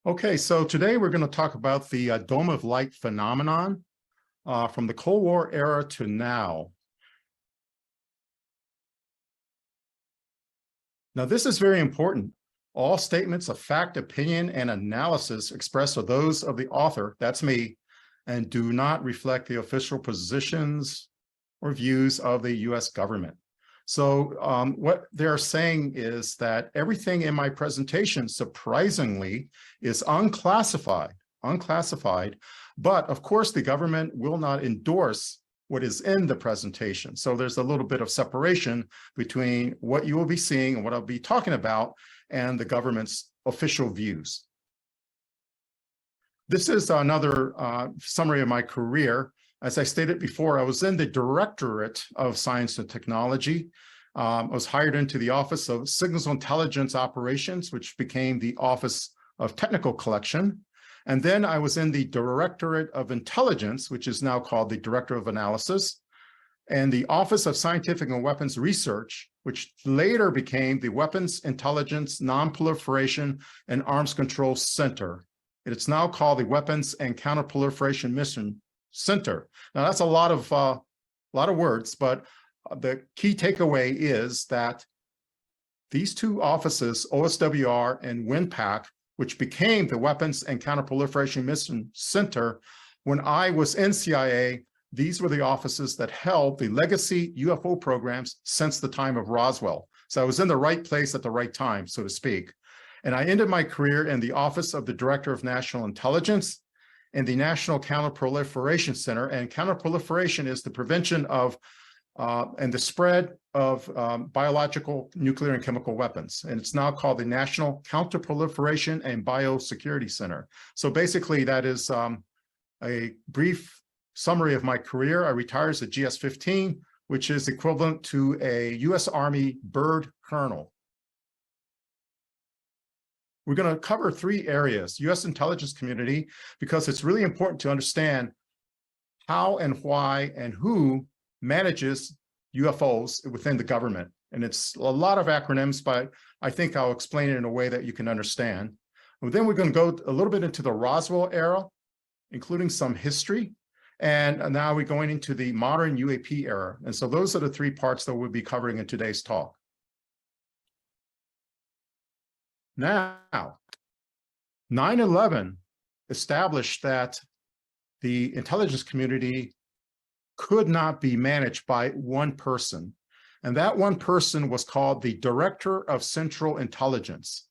Okay, so today we're going to talk about the Dome of Light phenomenon from the Cold War era to now. Now, this is very important. All statements of fact, opinion, and analysis expressed are those of the author, that's me, and do not reflect the official positions or views of the U.S. government. So what they're saying is that everything in my presentation, surprisingly, is unclassified, but of course the government will not endorse what is in the presentation. So there's a little bit of separation between what you will be seeing and what I'll be talking about and the government's official views. This is another summary of my career. As I stated before, I was in the Directorate of Science and Technology. I was hired into the Office of Signals Intelligence Operations, which became the Office of Technical Collection. And then I was in the Directorate of Intelligence, which is now called the Director of Analysis, and the Office of Scientific and Weapons Research, which later became the Weapons Intelligence, Nonproliferation, and Arms Control Center. It's now called the Weapons and Counterproliferation Mission Center. Now that's a lot of words, but the key takeaway is that these two offices, OSWR and WINPAC, which became the Weapons and Counterproliferation Mission Center, when I was in CIA, these were the offices that held the legacy UFO programs since the time of Roswell. So I was in the right place at the right time, so to speak. And I ended my career in the Office of the Director of National Intelligence and the National Counterproliferation Center. And counterproliferation is the prevention of and the spread of biological, nuclear, and chemical weapons. And it's now called the National Counterproliferation and Biosecurity Center. So basically, that is a brief summary of my career. I retired as a GS-15, which is equivalent to a U.S. Army bird colonel. We're going to cover three areas: U.S. intelligence community, because it's really important to understand how and why and who manages UFOs within the government. And it's a lot of acronyms, but I think I'll explain it in a way that you can understand. And then we're going to go a little bit into the Roswell era, including some history. And now we're going into the modern UAP era. And so those are the three parts that we'll be covering in today's talk. Now, 9/11 established that the intelligence community could not be managed by one person. And that one person was called the Director of Central Intelligence.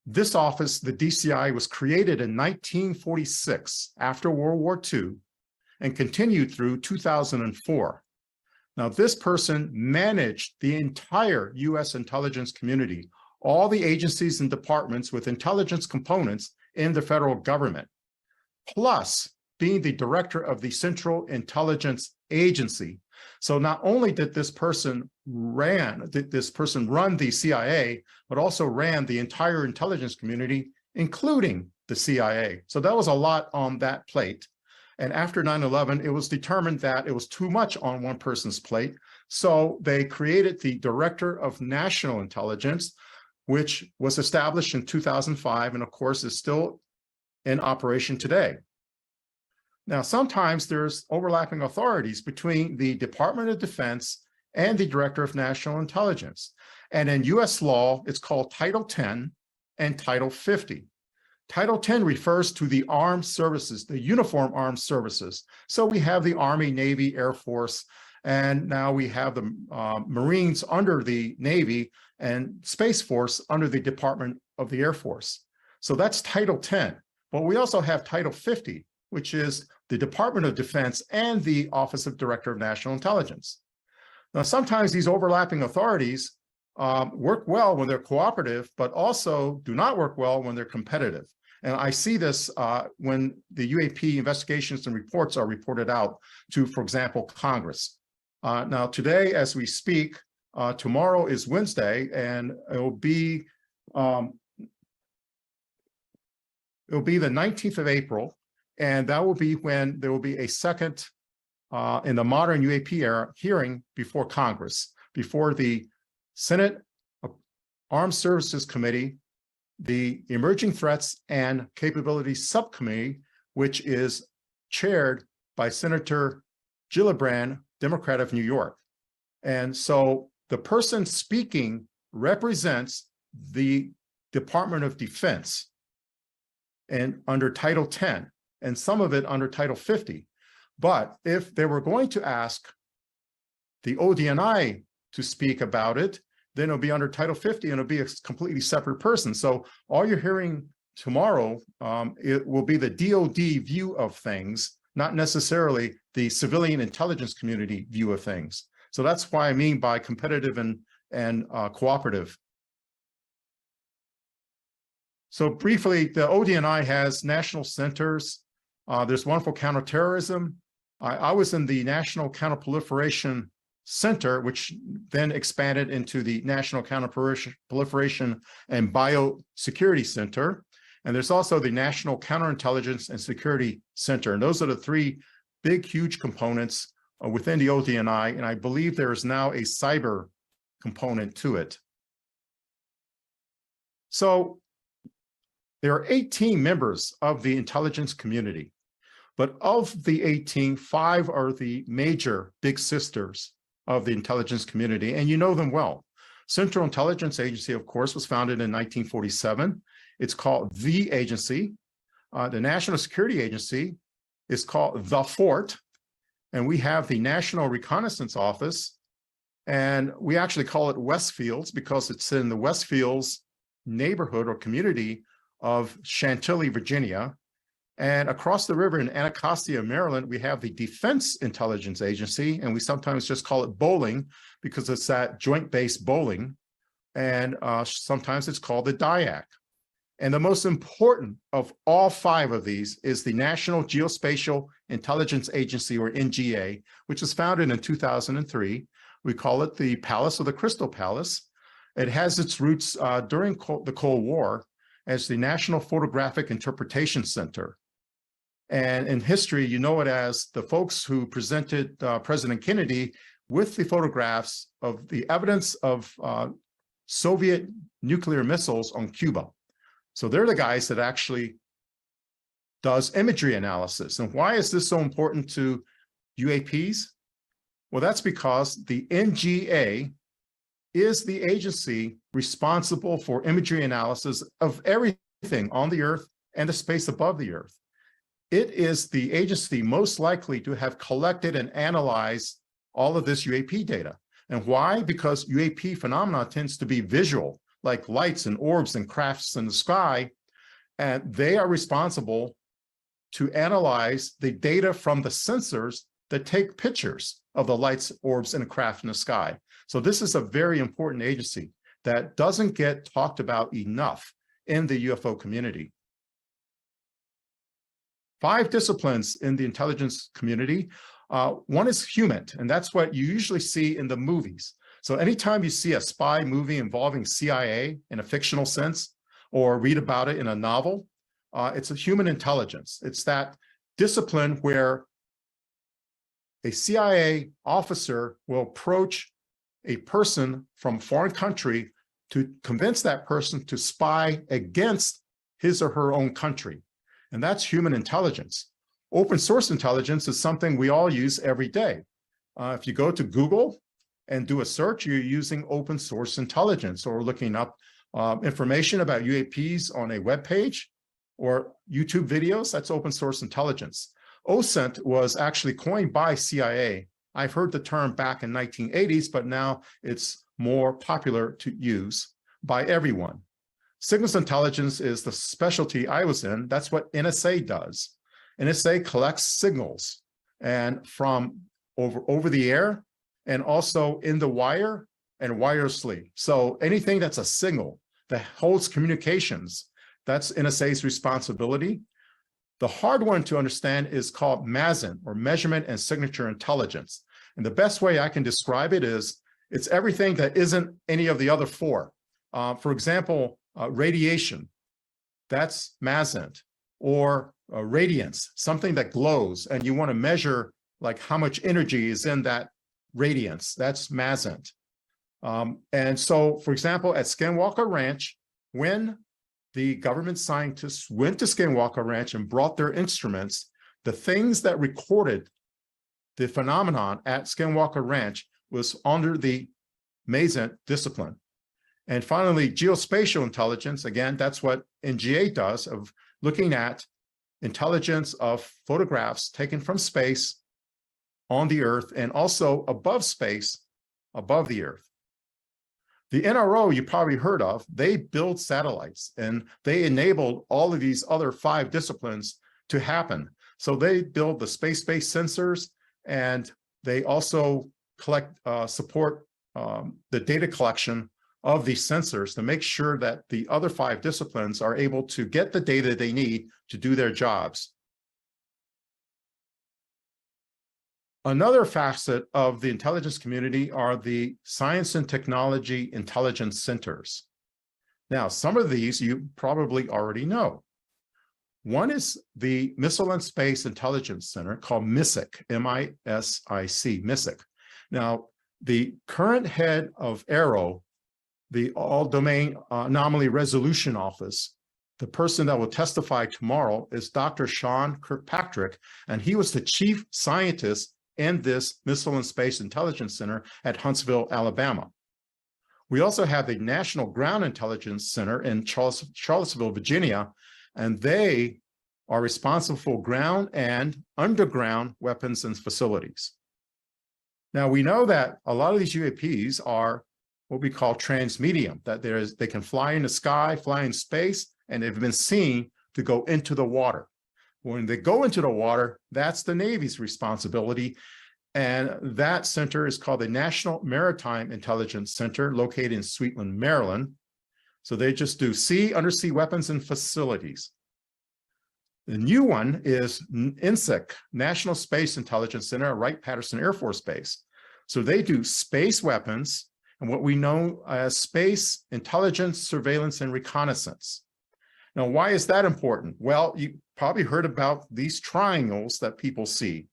This office, the DCI, was created in 1946 after World War II and continued through 2004. Now, this person managed the entire U.S. intelligence community, all the agencies and departments with intelligence components in the federal government, plus being the director of the Central Intelligence Agency. So not only did this person run the CIA, but also ran the entire intelligence community, including the CIA. So that was a lot on that plate. And after 9/11, it was determined that it was too much on one person's plate. So they created the Director of National Intelligence, which was established in 2005, and of course is still in operation today. Now, sometimes there's overlapping authorities between the Department of Defense and the Director of National Intelligence. And in US law, it's called Title 10 and Title 50. Title 10 refers to the armed services, the uniform armed services. So we have the Army, Navy, Air Force, and now we have the Marines under the Navy and Space Force under the Department of the Air Force. So that's Title 10. But we also have Title 50, which is the Department of Defense and the Office of Director of National Intelligence. Now, sometimes these overlapping authorities work well when they're cooperative, but also do not work well when they're competitive. And I see this when the UAP investigations and reports are reported out to, for example, Congress. Now, today, as we speak, tomorrow is Wednesday, and it'll be the 19th of April, and that will be when there will be a second in the modern UAP era hearing before Congress, before the Senate Armed Services Committee the Emerging Threats and Capabilities Subcommittee, which is chaired by Senator Gillibrand, Democrat of New York. And so the person speaking represents the Department of Defense and under Title 10, and some of it under Title 50. But if they were going to ask the ODNI to speak about it, then it'll be under Title 50 and it'll be a completely separate person. So all you're hearing tomorrow, it will be the DoD view of things, not necessarily the civilian intelligence community view of things. So that's why I mean by competitive and cooperative. So briefly, the ODNI has national centers. There's one for counterterrorism. I was in the National Counterproliferation Center, which then expanded into the National Counterproliferation and Biosecurity Center. And there's also the National Counterintelligence and Security Center. And those are the three big, huge components within the ODNI. And I believe there is now a cyber component to it. So there are 18 members of the intelligence community, but of the 18, 5 are the major big sisters of the intelligence community, and you know them well. Central Intelligence Agency, of course, was founded in 1947. It's called the agency. The National Security Agency is called the Fort, and we have the National Reconnaissance Office, and we actually call it Westfields because it's in the Westfields neighborhood or community of Chantilly, Virginia. And across the river in Anacostia, Maryland, we have the Defense Intelligence Agency, and we sometimes just call it bowling because it's that joint base bowling. And sometimes it's called the DIAC. And the most important of all 5 of these is the National Geospatial Intelligence Agency, or NGA, which was founded in 2003. We call it the Palace or the Crystal Palace. It has its roots during the Cold War as the National Photographic Interpretation Center. And in history, you know it as the folks who presented President Kennedy with the photographs of the evidence of Soviet nuclear missiles on Cuba. So they're the guys that actually does imagery analysis. And why is this so important to UAPs? Well, that's because the NGA is the agency responsible for imagery analysis of everything on the Earth and the space above the Earth. It is the agency most likely to have collected and analyzed all of this UAP data. And why? Because UAP phenomena tends to be visual, like lights and orbs and crafts in the sky, and they are responsible to analyze the data from the sensors that take pictures of the lights, orbs, and craft in the sky. So this is a very important agency that doesn't get talked about enough in the UFO community. 5 disciplines in the intelligence community. One is human, and that's what you usually see in the movies. So anytime you see a spy movie involving CIA in a fictional sense, or read about it in a novel, it's a human intelligence. It's that discipline where a CIA officer will approach a person from a foreign country to convince that person to spy against his or her own country. And that's human intelligence. Open source intelligence is something we all use every day. If you go to Google and do a search, you're using open source intelligence, or looking up information about UAPs on a web page or YouTube videos. That's open source intelligence. OSINT was actually coined by CIA. I've heard the term back in 1980s, but now it's more popular to use by everyone. Signals intelligence is the specialty I was in. That's what NSA does. NSA collects signals, and from over the air, and also in the wire and wirelessly. So anything that's a signal that holds communications, that's NSA's responsibility. The hard one to understand is called MASIN, or Measurement and Signature Intelligence. And the best way I can describe it is, it's everything that isn't any of the other 4. For example, radiation, that's MASIN, or radiance, something that glows, and you want to measure like how much energy is in that radiance, that's MASIN. And so, for example, at Skinwalker Ranch, when the government scientists went to Skinwalker Ranch and brought their instruments. The things that recorded the phenomenon at Skinwalker Ranch was under the Mazant discipline. And finally, geospatial intelligence, again, that's what NGA does, of looking at intelligence of photographs taken from space on the Earth and also above space, above the Earth. The NRO, you probably heard of, they build satellites and they enabled all of these other 5 disciplines to happen. So they build the space-based sensors, and they also support the data collection of these sensors to make sure that the other 5 disciplines are able to get the data they need to do their jobs. Another facet of the intelligence community are the science and technology intelligence centers. Now, some of these you probably already know. One is the Missile and Space Intelligence Center called MISIC, M-I-S-I-C, MISIC. Now, the current head of AARO, the All-Domain Anomaly Resolution Office, the person that will testify tomorrow is Dr. Sean Kirkpatrick, and he was the chief scientist in this Missile and Space Intelligence Center at Huntsville, Alabama. We also have the National Ground Intelligence Center in Charlottesville, Virginia, and they are responsible for ground and underground weapons and facilities. Now, we know that a lot of these UAPs are what we call transmedium, that they can fly in the sky, fly in space, and they've been seen to go into the water. When they go into the water, that's the Navy's responsibility. And that center is called the National Maritime Intelligence Center, located in Sweetland, Maryland. So they just do sea, undersea weapons and facilities. The new one is NSIC, National Space Intelligence Center at Wright-Patterson Air Force Base. So they do space weapons and what we know as space intelligence, surveillance, and reconnaissance. Now, why is that important? Well, you probably heard about these triangles that people see.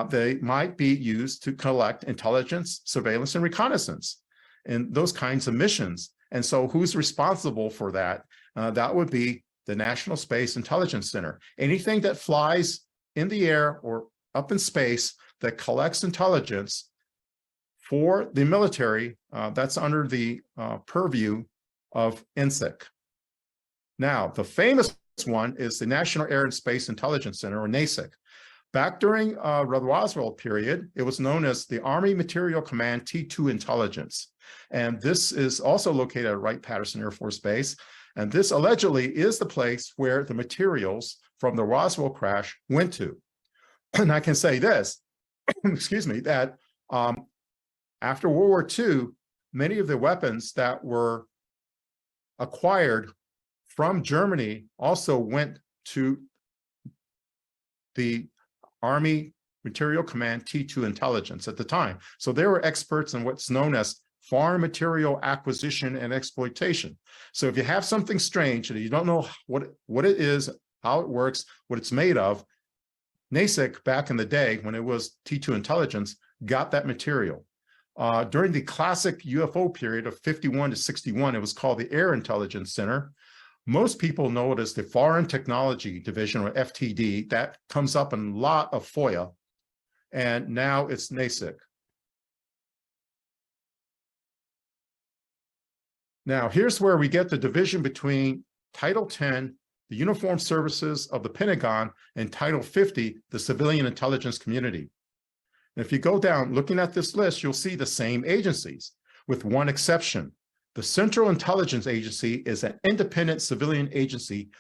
They might be used to collect intelligence, surveillance, and reconnaissance in those kinds of missions. And so who's responsible for that? That would be the National Space Intelligence Center. Anything that flies in the air or up in space that collects intelligence for the military, that's under the purview of NSIC. Now, the famous one is the National Air and Space Intelligence Center, or NASIC. Back during the Roswell period, it was known as the Army Material Command T2 Intelligence. And this is also located at Wright-Patterson Air Force Base. And this allegedly is the place where the materials from the Roswell crash went to. And I can say this, excuse me, that after World War II, many of the weapons that were acquired from Germany also went to the Army Material Command T2 Intelligence at the time. So they were experts in what's known as foreign material acquisition and exploitation. So if you have something strange and you don't know what it is, how it works, what it's made of, NASIC back in the day when it was T2 Intelligence got that material. During the classic UFO period of 51 to 61, it was called the Air Intelligence Center. Most people know it as the Foreign Technology Division, or FTD. That comes up in a lot of FOIA, and now it's NASIC. Now, here's where we get the division between Title 10, the Uniformed Services of the Pentagon, and Title 50, the Civilian Intelligence Community. And if you go down looking at this list, you'll see the same agencies, with one exception. The Central Intelligence Agency is an independent civilian agency.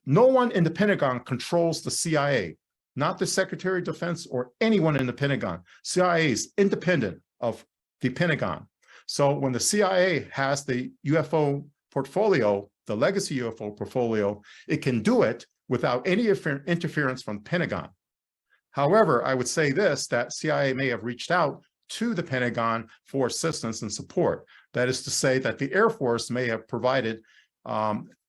No one in the Pentagon controls the CIA, not the Secretary of Defense or anyone in the Pentagon. CIA is independent of the Pentagon. So when the CIA has the UFO portfolio, the legacy UFO portfolio, it can do it without any interference from the Pentagon. However, I would say this, that CIA may have reached out to the Pentagon for assistance and support. That is to say that the Air Force may have provided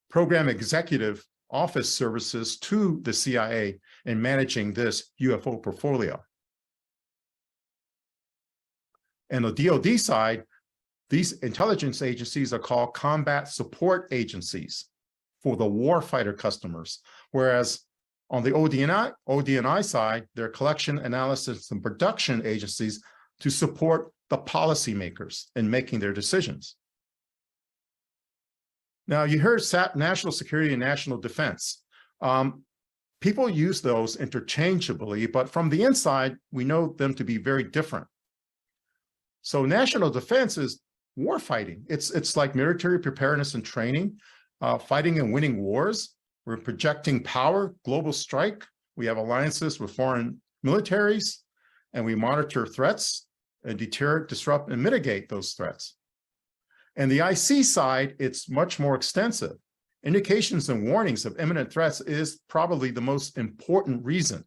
program executive office services to the CIA in managing this UFO portfolio. And the DoD side, these intelligence agencies are called combat support agencies. for the warfighter customers, whereas on the OD&I side, they're collection, analysis, and production agencies to support the policymakers in making their decisions. Now, you heard national security and national defense. People use those interchangeably, but from the inside, we know them to be very different. So national defense is warfighting. It's like military preparedness and training, fighting and winning wars. We're projecting power, global strike. We have alliances with foreign militaries, and we monitor threats and deter, disrupt, and mitigate those threats. And the IC side, it's much more extensive. Indications and warnings of imminent threats is probably the most important reason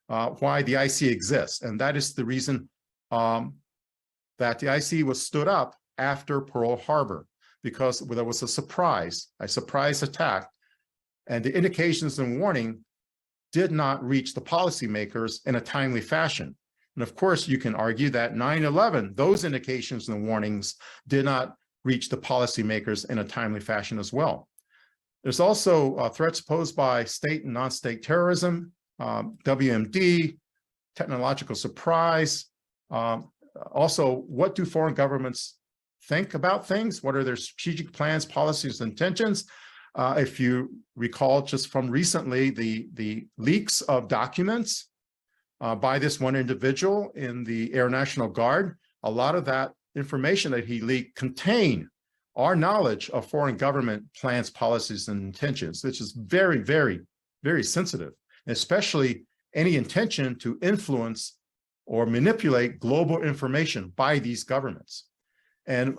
why the IC exists. And that is the reason that the IC was stood up after Pearl Harbor, because there was a surprise attack, and the indications and warning did not reach the policymakers in a timely fashion. And of course, you can argue that 9/11, those indications and warnings did not reach the policymakers in a timely fashion as well. There's also threats posed by state and non-state terrorism, WMD, technological surprise. Also, what do foreign governments think about things? What are their strategic plans, policies, and intentions? If you recall just from recently, the leaks of documents by this one individual in the Air National Guard, a lot of that information that he leaked contain our knowledge of foreign government plans, policies, and intentions, which is very, very, very sensitive, especially any intention to influence or manipulate global information by these governments. And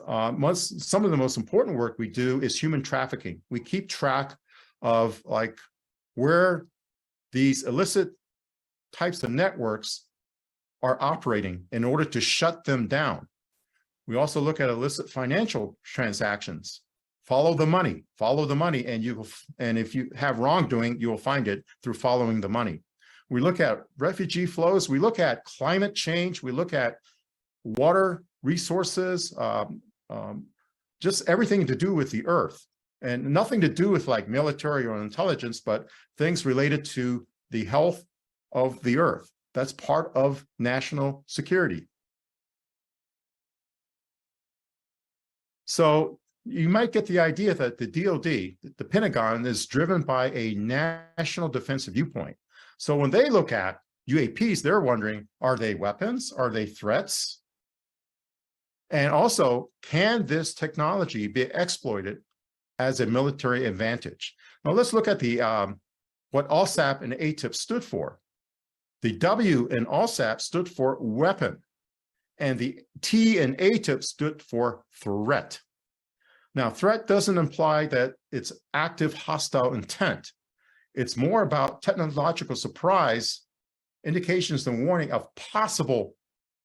some of the most important work we do is human trafficking. We keep track of like where these illicit types of networks are operating in order to shut them down. We also look at illicit financial transactions. Follow the money, and if you have wrongdoing, you will find it through following the money. We look at refugee flows, we look at climate change, we look at water resources, just everything to do with the earth, and nothing to do with like military or intelligence, but things related to the health of the earth. That's part of national security. So you might get the idea that the DoD, the Pentagon, is driven by a national defense viewpoint. So when they look at UAPs, they're wondering, are they weapons? Are they threats? And also, can this technology be exploited as a military advantage? Now let's look at the what ALSAP and ATIP stood for. The W in ALSAP stood for weapon, and the T in ATIP stood for threat. Now, threat doesn't imply that it's active hostile intent. It's more about technological surprise, indications and warning of possible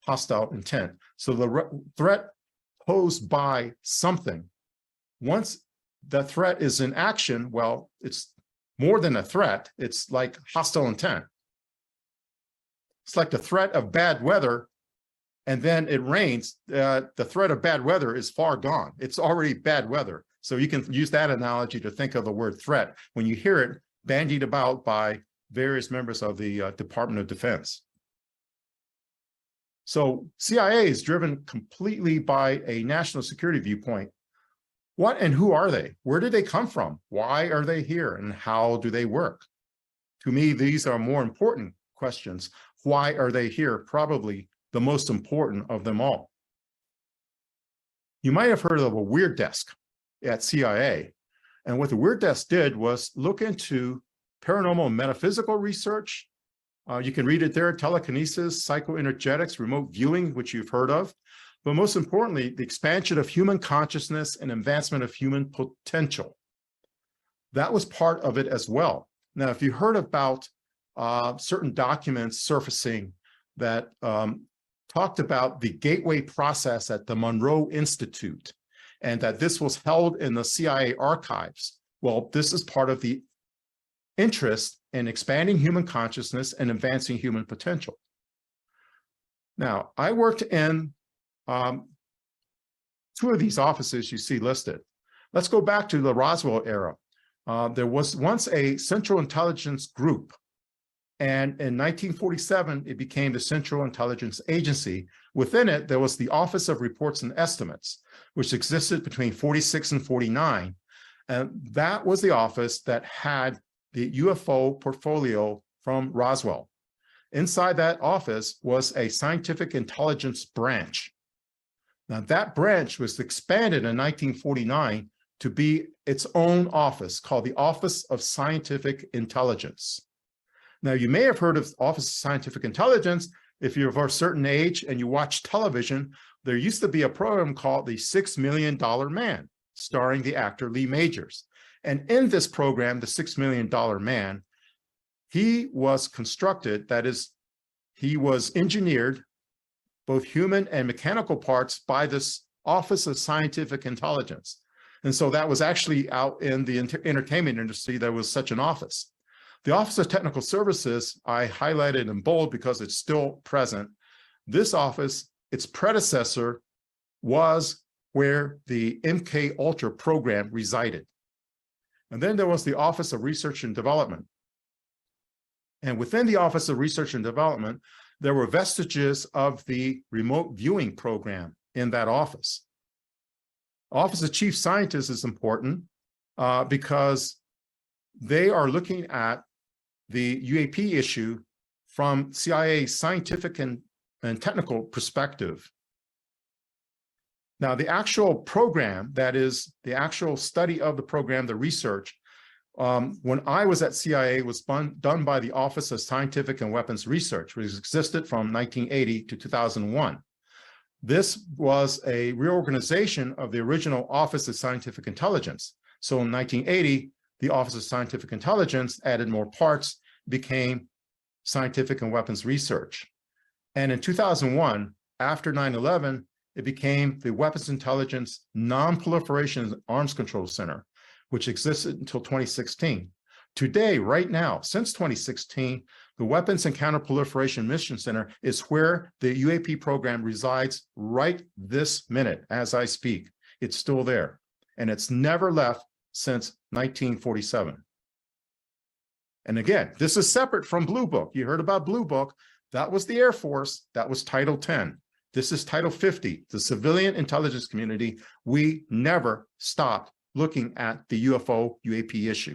hostile intent. So the threat posed by something. Once the threat is in action, well, it's more than a threat. It's like hostile intent. It's like the threat of bad weather, and then it rains. The threat of bad weather is far gone. It's already bad weather. So you can use that analogy to think of the word threat when you hear it bandied about by various members of the Department of Defense. So CIA is driven completely by a national security viewpoint. What and who are they? Where did they come from? Why are they here? And how do they work? To me, these are more important questions. Why are they here? Probably the most important of them all. You might have heard of a weird desk at CIA. And what the weird desk did was look into paranormal and metaphysical research. You can read it there, telekinesis, psychoenergetics, remote viewing, which you've heard of. But most importantly, the expansion of human consciousness and advancement of human potential. That was part of it as well. Now, if you heard about certain documents surfacing that talked about the gateway process at the Monroe Institute, and that this was held in the CIA archives. Well, this is part of the interest in expanding human consciousness and advancing human potential. Now, I worked in two of these offices you see listed. Let's go back to the Roswell era. There was once a Central Intelligence Group, and in 1947, it became the Central Intelligence Agency. Within it, there was the Office of Reports and Estimates, which existed between 46 and 49. And that was the office that had the UFO portfolio from Roswell. Inside that office was a scientific intelligence branch. Now, that branch was expanded in 1949 to be its own office called the Office of Scientific Intelligence. Now, you may have heard of Office of Scientific Intelligence if you're of a certain age and you watch television. There used to be a program called The $6 Million Man, starring the actor Lee Majors. And in this program, The $6 Million Man, he was constructed, that is, he was engineered, both human and mechanical parts, by this Office of Scientific Intelligence. And so that was actually out in the entertainment industry, there was such an office. The Office of Technical Services, I highlighted in bold because it's still present. This office, its predecessor, was where the MK Ultra program resided. And then there was the Office of Research and Development. And within the Office of Research and Development, there were vestiges of the remote viewing program in that office. Office of Chief Scientist is important because they are looking at the UAP issue from CIA's scientific and technical perspective. Now, the actual program, that is the actual study of the program, the research, when I was at CIA, was done by the Office of Scientific and Weapons Research, which existed from 1980 to 2001. This was a reorganization of the original Office of Scientific Intelligence. So in 1980, the Office of Scientific Intelligence added more parts, became Scientific and Weapons Research. And in 2001, after 9/11, it became the Weapons Intelligence Non-Proliferation Arms Control Center, which existed until 2016. Today, right now, since 2016, the Weapons and Counterproliferation Mission Center is where the UAP program resides right this minute as I speak. It's still there, and it's never left since 1947. And again, this is separate from Blue Book. You heard about Blue Book. That was the Air Force. That was Title 10. This is Title 50, the civilian intelligence community. We never stopped looking at the UFO UAP issue.